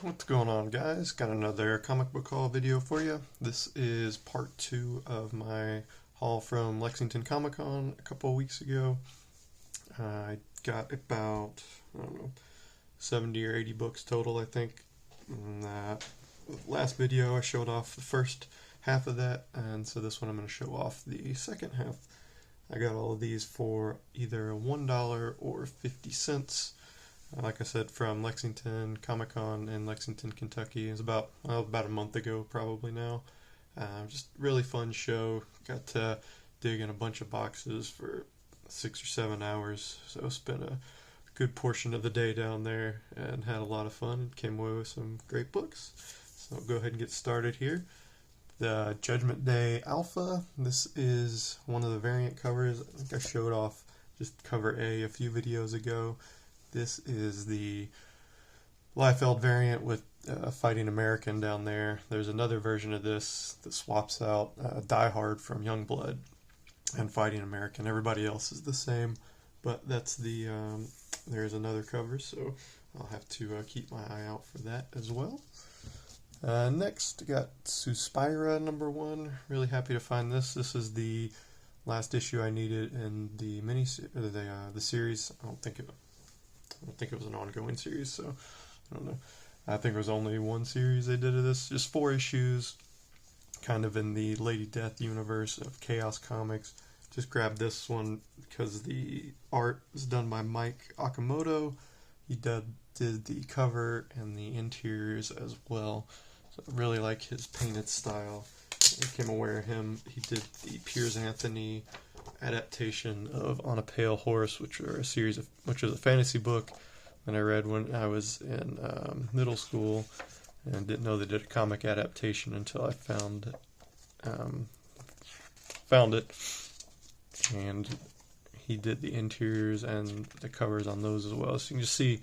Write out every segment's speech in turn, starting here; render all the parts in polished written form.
What's going on, guys? Got another comic book haul video for you. This is part 2 of my haul from Lexington Comic Con a couple of weeks ago. I got about, 70 or 80 books total, I think. In that last video I showed off the first half of that, and so this one I'm going to show off the second half. I got all of these for either $1 or 50 cents. Like I said, from Lexington Comic Con in Lexington, Kentucky. It was about a month ago, probably now. Just really fun show. Got to dig in a bunch of boxes for 6 or 7 hours. So spent a good portion of the day down there and had a lot of fun. And came away with some great books. So I'll go ahead and get started here. The Judgment Day Alpha. This is one of the variant covers. I think I showed off just cover A few videos ago. This is the Liefeld variant with Fighting American down there. There's another version of this that swaps out Die Hard from Youngblood and Fighting American. Everybody else is the same, but that's the there's another cover, so I'll have to keep my eye out for that as well. Next, I got Suspira #1. Really happy to find this. This is the last issue I needed in the the series. I don't think it was an ongoing series, so I don't know. I think it was only one series they did of this. Just 4 issues, kind of in the Lady Death universe of Chaos Comics. Just grabbed this one because the art is done by Mike Okamoto. He did the cover and the interiors as well. So I really like his painted style. I became aware of him. He did the Piers Anthony adaptation of On a Pale Horse, which was a fantasy book that I read when I was in middle school, and didn't know they did a comic adaptation until I found it. And he did the interiors and the covers on those as well. So you can just see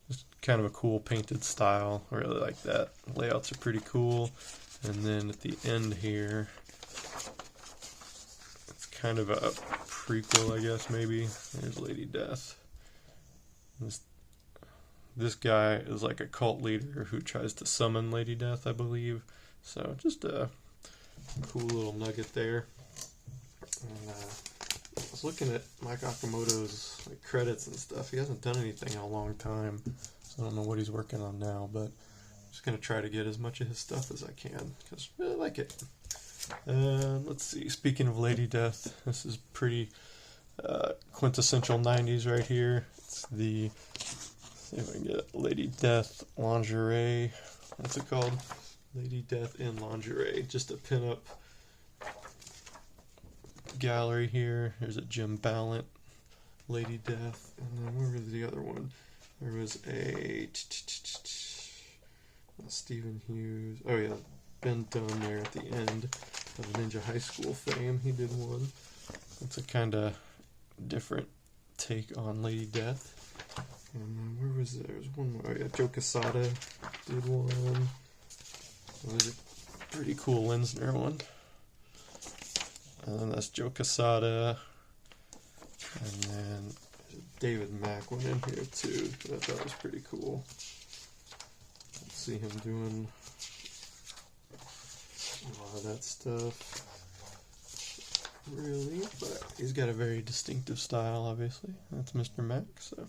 just kind of a cool painted style. I really like that. Layouts are pretty cool. And then at the end here, kind of a prequel, I guess, maybe. There's Lady Death. This guy is like a cult leader who tries to summon Lady Death, I believe. So just a cool little nugget there. And I was looking at Mike Okamoto's credits and stuff. He hasn't done anything in a long time, so I don't know what he's working on now, but I'm just going to try to get as much of his stuff as I can, because I really like it. Let's see, speaking of Lady Death, this is pretty quintessential 90s right here. It's the, let's see if I can get Lady Death lingerie. What's it called? Lady Death in lingerie. Just a pinup gallery here. There's a Jim Ballant Lady Death. And then where was the other one? There was a Stephen Hughes. Oh yeah, Ben Dunn there at the end of Ninja High School fame. He did one. It's a kind of different take on Lady Death. And where was there? There's one more. Oh yeah, Joe Quesada did one. There's a pretty cool Linsner one. And then that's Joe Quesada. And then there's a David Mack one in here too. I thought was pretty cool. Let's see him doing a lot of that stuff, really, but he's got a very distinctive style, obviously. That's Mr. Mack, so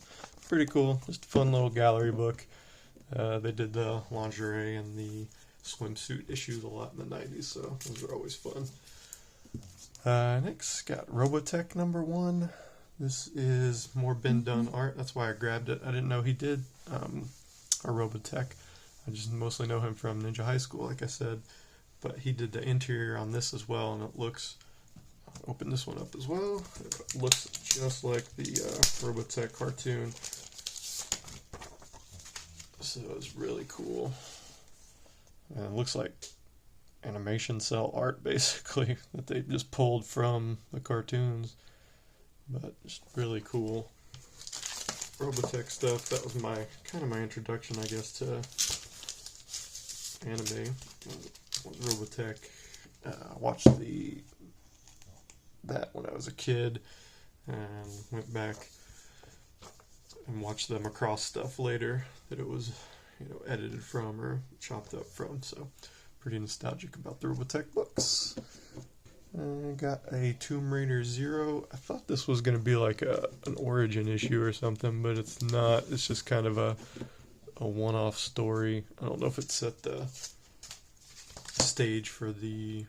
pretty cool. Just a fun little gallery book. They did the lingerie and the swimsuit issues a lot in the 90s, so those are always fun. Next, got Robotech #1. This is more Ben Dunn art. That's why I grabbed it. I didn't know he did a Robotech. I just mostly know him from Ninja High School, like I said. But he did the interior on this as well, and it looks, I'll open this one up as well, it looks just like the Robotech cartoon. So it's really cool. And it looks like animation cell art, basically, that they just pulled from the cartoons. But just really cool Robotech stuff. That was kind of my introduction, I guess, to anime. Robotech. I watched that when I was a kid, and went back and watched the Macross stuff later. That it was edited from or chopped up from. So pretty nostalgic about the Robotech books. I got a Tomb Raider Zero. I thought this was going to be like an origin issue or something, but it's not. It's just kind of a one-off story. I don't know if it set the stage for the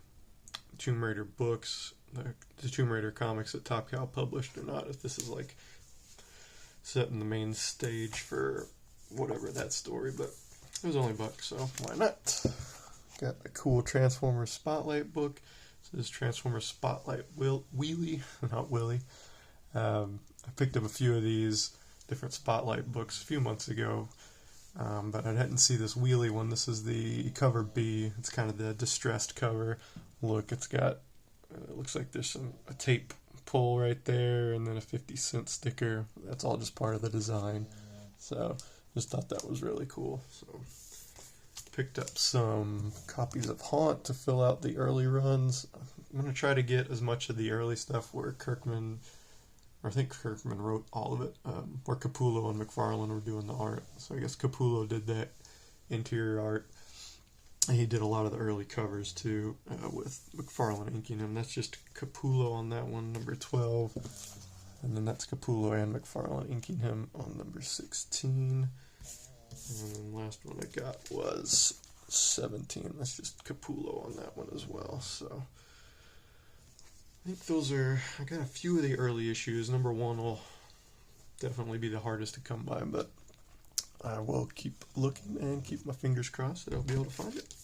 Tomb Raider books, the Tomb Raider comics that Top Cow published or not, if this is like setting the main stage for whatever that story, but it was only a buck, so why not? Got a cool Transformers Spotlight book. This is Transformers Spotlight Wheelie, not Willy. I picked up a few of these different Spotlight books a few months ago, but I didn't see this Wheelie one. This is the cover B. It's kind of the distressed cover look. It's got, it looks like there's a tape pull right there, and then a 50-cent sticker. That's all just part of the design. So just thought that was really cool. So picked up some copies of Haunt to fill out the early runs. I'm going to try to get as much of the early stuff where Kirkman, or I think Kirkman wrote all of it, where Capullo and McFarlane were doing the art. So I guess Capullo did that interior art. And he did a lot of the early covers too, with McFarlane inking them. That's just Capullo on that one, number 12. And then that's Capullo and McFarlane inking him on number 16. And then last one I got was 17. That's just Capullo on that one as well. So I think those are, I got a few of the early issues. Number 1 will definitely be the hardest to come by, but I will keep looking and keep my fingers crossed that I'll be able to find it.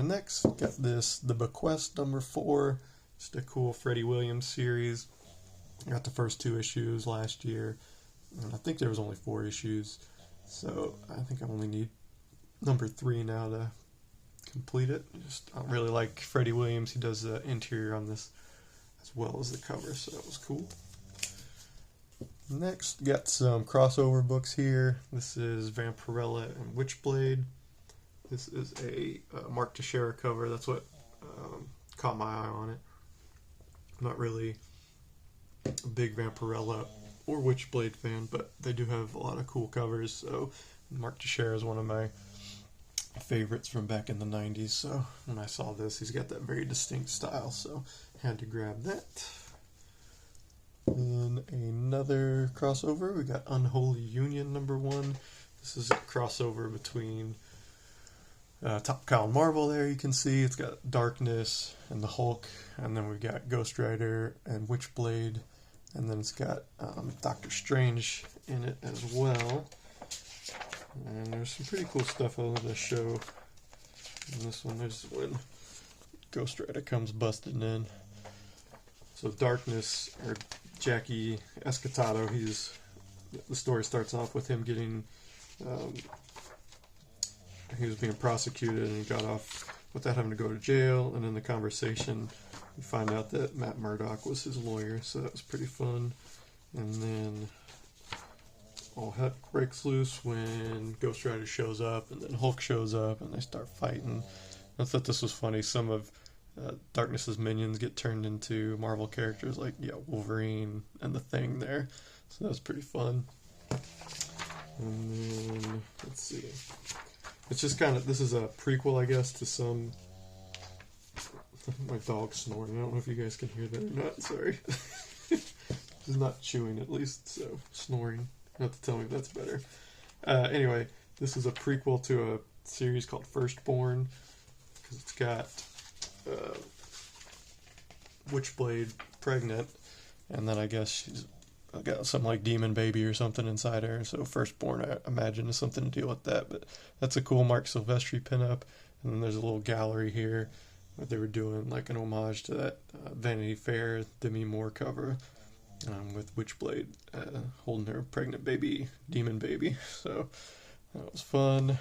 Next, got this, The Bequest number 4. Just a cool Freddie Williams series. I got the first 2 issues last year, and I think there was only 4 issues. So I think I only need number 3 now to complete it. I don't really like Freddie Williams. He does the interior on this as well as the cover, so that was cool. Next, got some crossover books here. This is Vampirella and Witchblade. This is a Mark Teixeira cover. That's what caught my eye on it. I'm not really a big Vampirella or Witchblade fan, but they do have a lot of cool covers. So Mark Teixeira is one of my favorites from back in the 90s. So when I saw this, he's got that very distinct style, so had to grab that. Then another crossover, we got Unholy Union number 1. This is a crossover between Top Cow and Marvel there, you can see. It's got Darkness and the Hulk, and then we've got Ghost Rider and Witchblade, and then it's got Doctor Strange in it as well. And there's some pretty cool stuff I love to show. In this one, there's when Ghost Rider comes busting in. So Darkness, or Jackie Escatado, the story starts off with him getting, he was being prosecuted and he got off without having to go to jail, and in the conversation you find out that Matt Murdock was his lawyer, so that was pretty fun. And then all heck breaks loose when Ghost Rider shows up, and then Hulk shows up, and they start fighting. I thought this was funny. Some of Darkness's minions get turned into Marvel characters like Wolverine and the Thing there, so that was pretty fun. And then let's see, it's just kind of, this is a prequel, I guess, to some. My dog's snoring. I don't know if you guys can hear that or not. Sorry. He's not chewing, at least, so snoring. You have to tell me if that's better. Anyway, this is a prequel to a series called Firstborn, because it's got Witchblade pregnant, and then I guess she's got something like demon baby or something inside her, so Firstborn, I imagine, is something to deal with that. But that's a cool Mark Silvestri pinup. And then there's a little gallery here where they were doing like an homage to that Vanity Fair Demi Moore cover, with Witchblade holding her pregnant baby, demon baby. So that was fun.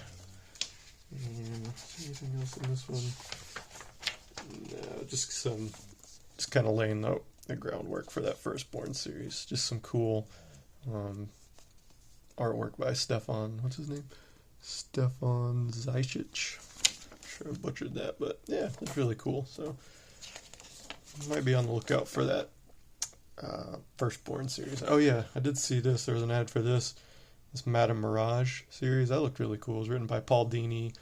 And anything else in this one? No, just kind of laying the groundwork for that Firstborn series. Just some cool artwork by Stefan. What's his name? Stefan Zajic. Sure I butchered that, but yeah, it's really cool. So might be on the lookout for that Firstborn series. Oh yeah, I did see this. There was an ad for this. this Madame Mirage series. That looked really cool. It was written by Paul Dini,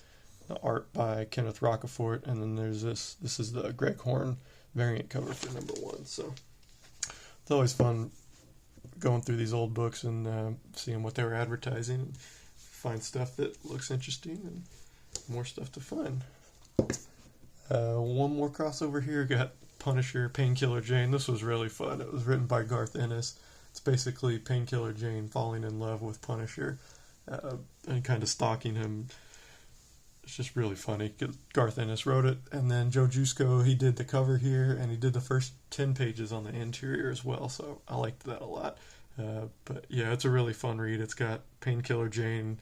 the art by Kenneth Rocafort, and then there's this. This is the Greg Horn variant cover for #1. So it's always fun going through these old books and seeing what they were advertising, and find stuff that looks interesting and more stuff to find. One more crossover here. Got Punisher, Painkiller Jane. This was really fun. It was written by Garth Ennis. It's basically Painkiller Jane falling in love with Punisher and kind of stalking him. It's just really funny because Garth Ennis wrote it, and then Joe Jusko, he did the cover here, and he did the first 10 pages on the interior as well, so I liked that a lot. But yeah, it's a really fun read. It's got Painkiller Jane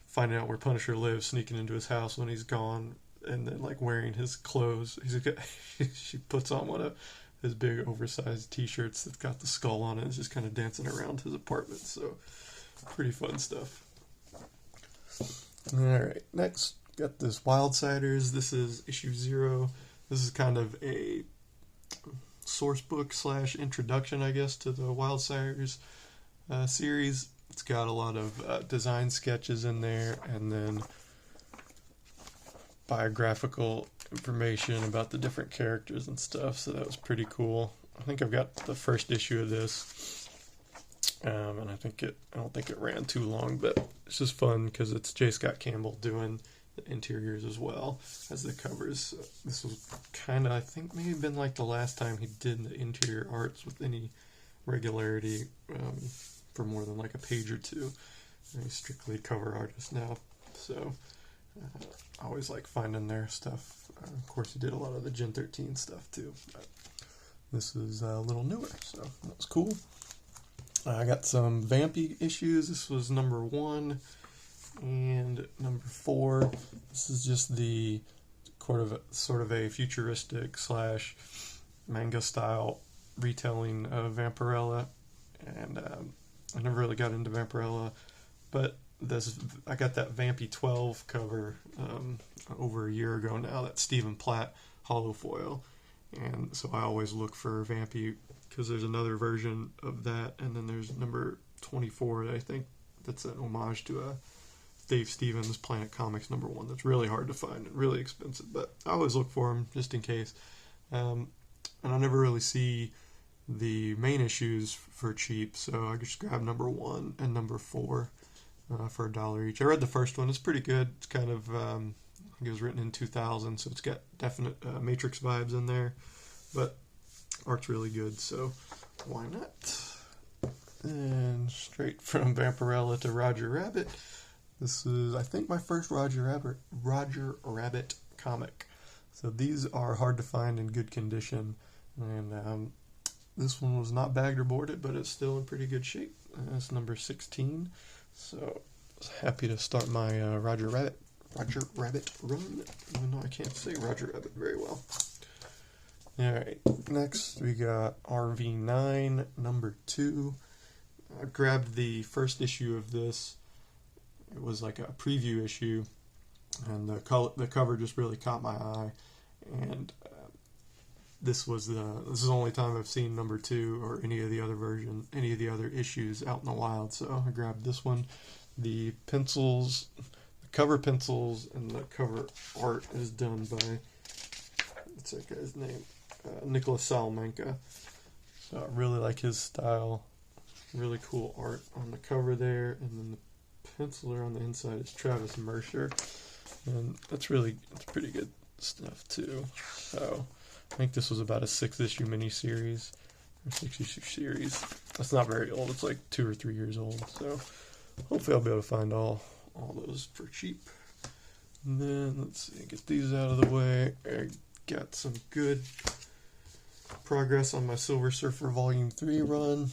finding out where Punisher lives, sneaking into his house when he's gone, and then like wearing his clothes. She puts on one of his big oversized t-shirts that's got the skull on it, and is just kind of dancing around his apartment. So pretty fun stuff. Alright, next got this Wildsiders. This is issue 0. This is kind of a source book / introduction, I guess, to the Wildsiders series. It's got a lot of design sketches in there, and then biographical information about the different characters and stuff, so that was pretty cool. I think I've got the first issue of this, and I don't think it ran too long, but it's just fun because it's J. Scott Campbell doing the interiors as well as the covers. So this was kind of, I think, maybe been like the last time he did the interior arts with any regularity for more than like a page or two. And he's strictly cover artist now, so I always like finding their stuff. Of course, he did a lot of the Gen 13 stuff too, but this is a little newer, so that was cool. I got some Vampy issues. This was #1 and #4. This is just the sort of a futuristic / manga style retelling of Vampirella, and I never really got into Vampirella, but I got that Vampy 12 cover over a year ago now, that Stephen Platt holo foil, and so I always look for Vampy because there's another version of that, and then there's #24 I think that's an homage to Dave Stevens Planet Comics #1 that's really hard to find and really expensive, but I always look for them just in case. And I never really see the main issues for cheap, so I just grabbed #1 and #4 for $1 each. I read the first one. It's pretty good. It's kind of, I think it was written in 2000, so it's got definite Matrix vibes in there, but art's really good, so why not? And straight from Vampirella to Roger Rabbit. This is, I think, my first Roger Rabbit comic. So these are hard to find in good condition, and this one was not bagged or boarded, but it's still in pretty good shape. It's #16. So I was happy to start my Roger Rabbit run, even though I can't say Roger Rabbit very well. Alright, next we got RV9 #2. I grabbed the first issue of this. It was like a preview issue, and the cover just really caught my eye, and this is the only time I've seen #2 or any of the other issues out in the wild, so I grabbed this one. The pencils, the cover pencils, and the cover art is done by, what's that guy's name? Nicholas Salamanca. So I really like his style. Really cool art on the cover there, and then the penciler on the inside is Travis Mercer, and it's pretty good stuff too. So I think this was about a 6-issue miniseries, or 6-issue series. That's not very old. It's like 2 or 3 years old. So hopefully I'll be able to find all those for cheap. And then let's see, get these out of the way. I got some good progress on my Silver Surfer Volume 3 run.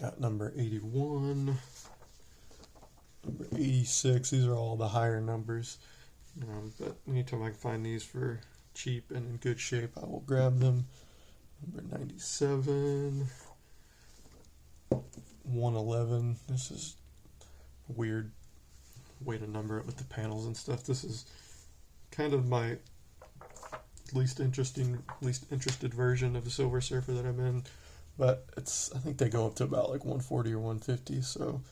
Got #81, #86. These are all the higher numbers. But anytime I can find these for cheap and in good shape, I will grab them. #97, 111. This is a weird way to number it with the panels and stuff. This is kind of my least interested version of the Silver Surfer that I'm in, but I think they go up to about like 140 or 150, so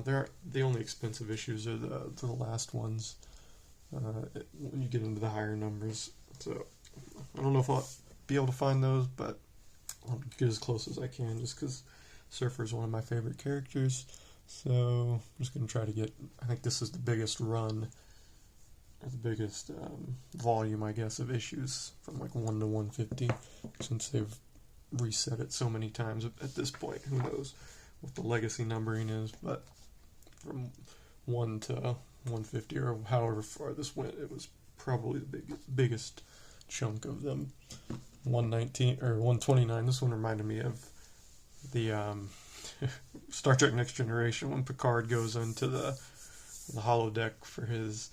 the only expensive issues are the last ones when you get into the higher numbers. So I don't know if I'll be able to find those, but I'll get as close as I can just because Surfer is one of my favorite characters. So I'm just going to try to get, I think this is the biggest run, or the biggest volume, I guess, of issues from like 1 to 150, since they've reset it so many times at this point. Who knows what the legacy numbering is, but from 1 to 150, or however far this went, it was probably the biggest chunk of them. 119 or 129. This one reminded me of the Star Trek Next Generation when Picard goes into the holodeck for his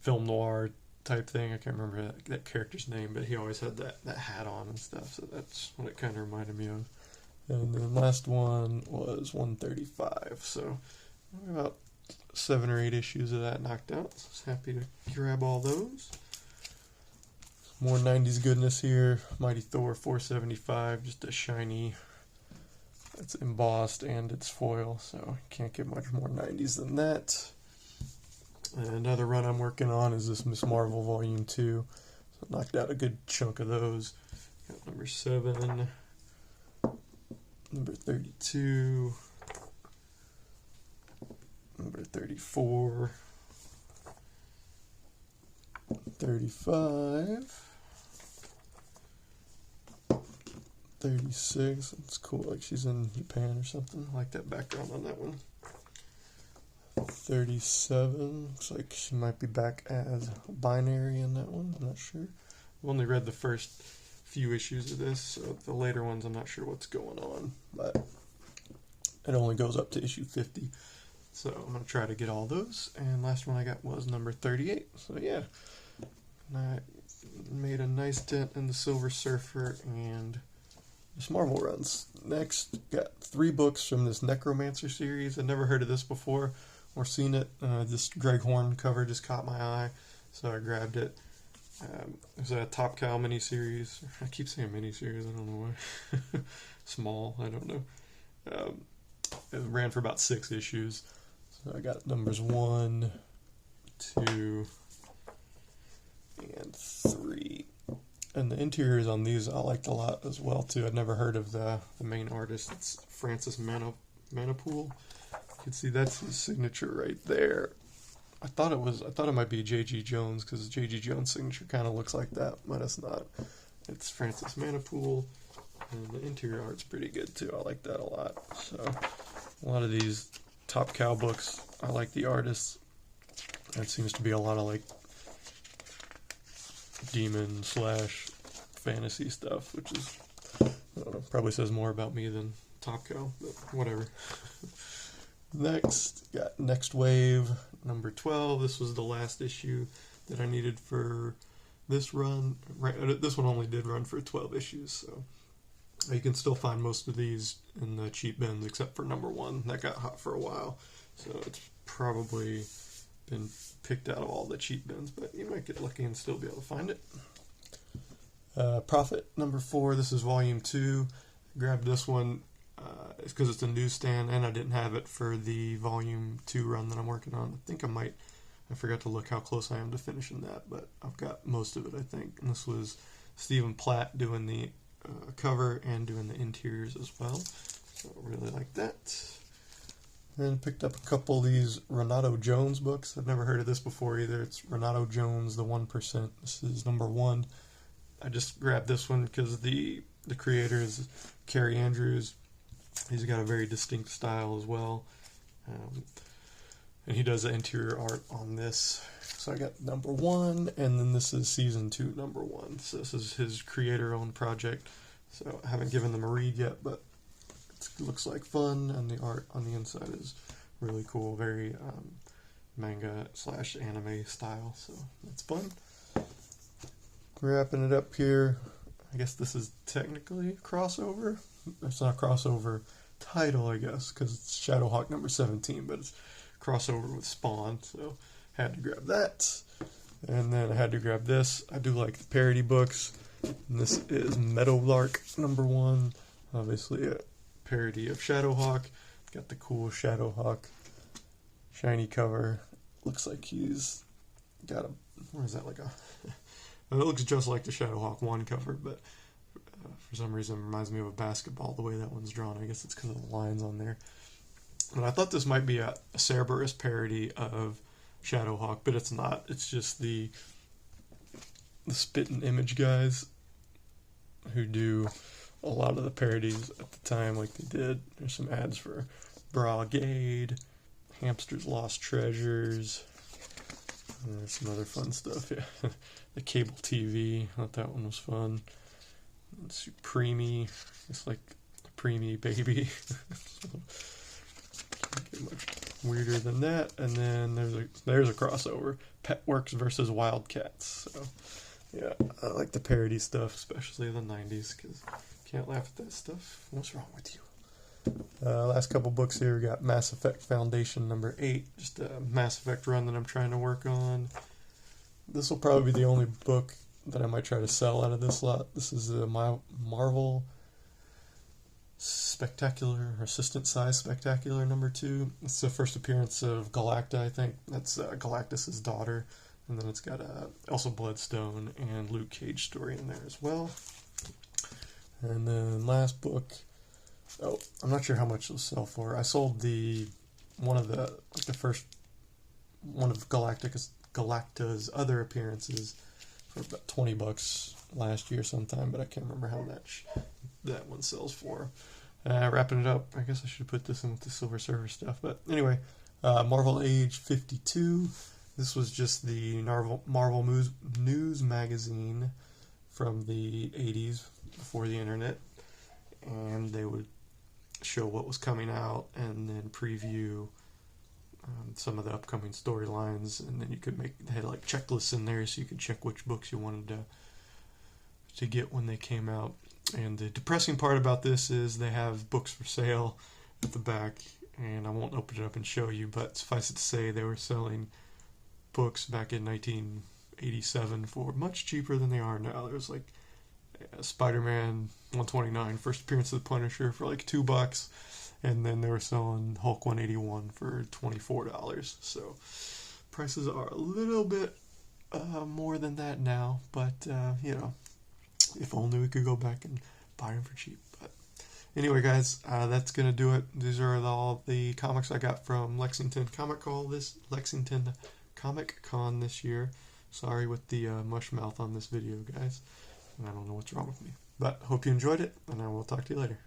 film noir type thing. I can't remember that character's name, but he always had that hat on and stuff, so that's what it kind of reminded me of. And the last one was 135, so about 7 or 8 issues of that knocked out. So I was happy to grab all those. More 90s goodness here. Mighty Thor 475, just a shiny. It's embossed and it's foil, so can't get much more 90s than that. And another run I'm working on is this Miss Marvel Volume 2. So I knocked out a good chunk of those. Got number 7, number 32, number 34, 35, 36. It's cool, like she's in Japan or something. I like that background on that one. 37, looks like she might be back as binary in that one. I'm not sure. I've only read the first few issues of this, so the later ones I'm not sure what's going on, but it only goes up to issue 50. So I'm going to try to get all those. And last one I got was number 38. So yeah, I made a nice dent in the Silver Surfer and Miss Marvel runs. Next, got 3 books from this Necromancer series. I'd never heard of this before or seen it. This Greg Horn cover just caught my eye, so I grabbed it. It was a Top Cow miniseries. I keep saying miniseries, I don't know why. Small, I don't know. It ran for about 6 issues. So I got numbers 1, 2, and 3. And the interiors on these I liked a lot as well too. I'd never heard of the main artist. It's Francis Manapool. You can see that's his signature right there. I thought it might be J.G. Jones, because J.G. Jones' signature kind of looks like that, but it's not. It's Francis Manapool, and the interior art's pretty good too. I like that a lot. So a lot of these Top Cow books, I like the artists. That seems to be a lot of like demon / fantasy stuff, which is, I don't know, probably says more about me than Top Cow, but whatever. Next, got Next Wave, number 12. This was the last issue that I needed for this run. This one only did run for 12 issues, so you can still find most of these in the cheap bins except for number 1. That got hot for a while, so it's probably been picked out of all the cheap bins, but you might get lucky and still be able to find it. Prophet number 4. This is volume 2. Grabbed this one because it's a newsstand, and I didn't have it for the volume 2 run that I'm working on. I forgot to look how close I am to finishing that, but I've got most of it, I think. And this was Stephen Platt doing the cover and doing the interiors as well, so I really like that. Then picked up a couple of these Renato Jones books. I've never heard of this before either. It's Renato Jones, The 1%. This is number 1. I just grabbed this one because the creator is Carrie Andrews. He's got a very distinct style as well. And he does the interior art on this. So I got number 1, and then this is season 2, number 1. So this is his creator-owned project. So I haven't given them a read yet, but it looks like fun, and the art on the inside is really cool. Very manga / anime style, so that's fun. Wrapping it up here. I guess this is technically a crossover. It's not a crossover title, I guess, because it's Shadowhawk number 17, but it's crossover with Spawn, so had to grab that. And then I had to grab this. I do like the parody books. And this is Meadowlark number 1, obviously a parody of Shadowhawk. Got the cool Shadowhawk shiny cover. Looks like he's got a, what is that, like a, it looks just like the Shadowhawk 1 cover, but for some reason it reminds me of a basketball, the way that one's drawn. I guess it's because of the lines on there. And I thought this might be a Cerberus parody of Shadowhawk, but it's not. It's just the Spit and Image guys who do a lot of the parodies at the time, like they did. There's some ads for Brigade, Hamster's Lost Treasures, and there's some other fun stuff. Yeah, the cable TV. I thought that one was fun. Supreme, it's like a preemie baby. Can't get much weirder than that. And then there's a crossover: Petworks versus Wildcats. So yeah, I like the parody stuff, especially the '90s, because can't laugh at that stuff. What's wrong with you? Last couple books here. We got Mass Effect Foundation number 8, just a Mass Effect run that I'm trying to work on. This will probably be the only book that I might try to sell out of this lot. This is a Marvel Spectacular, Assistant Size Spectacular number 2. It's the first appearance of Galacta, I think. That's Galactus' daughter. And then it's got Elsa Bloodstone and Luke Cage story in there as well. And then last book, oh, I'm not sure how much it'll sell for. I sold one of Galacta's other appearances for about $20 last year sometime, but I can't remember how much that one sells for. Wrapping it up, I guess I should put this in with the Silver Surfer stuff, but anyway, Marvel Age 52. This was just the Marvel News magazine from the 80s, before the internet, and they would show what was coming out and then preview some of the upcoming storylines, and then they had like checklists in there so you could check which books you wanted to get when they came out. And the depressing part about this is they have books for sale at the back, and I won't open it up and show you, but suffice it to say they were selling books back in 1987 for much cheaper than they are now. There was like Spider-Man 129, first appearance of the Punisher, for like $2, and then they were selling Hulk 181 for $24. So prices are a little bit more than that now, but you know, if only we could go back and buy them for cheap. But anyway, guys, that's gonna do it. These are all the comics I got from Lexington Comic Con this year. Sorry with the mush mouth on this video, guys. I don't know what's wrong with me. But hope you enjoyed it, and I will talk to you later.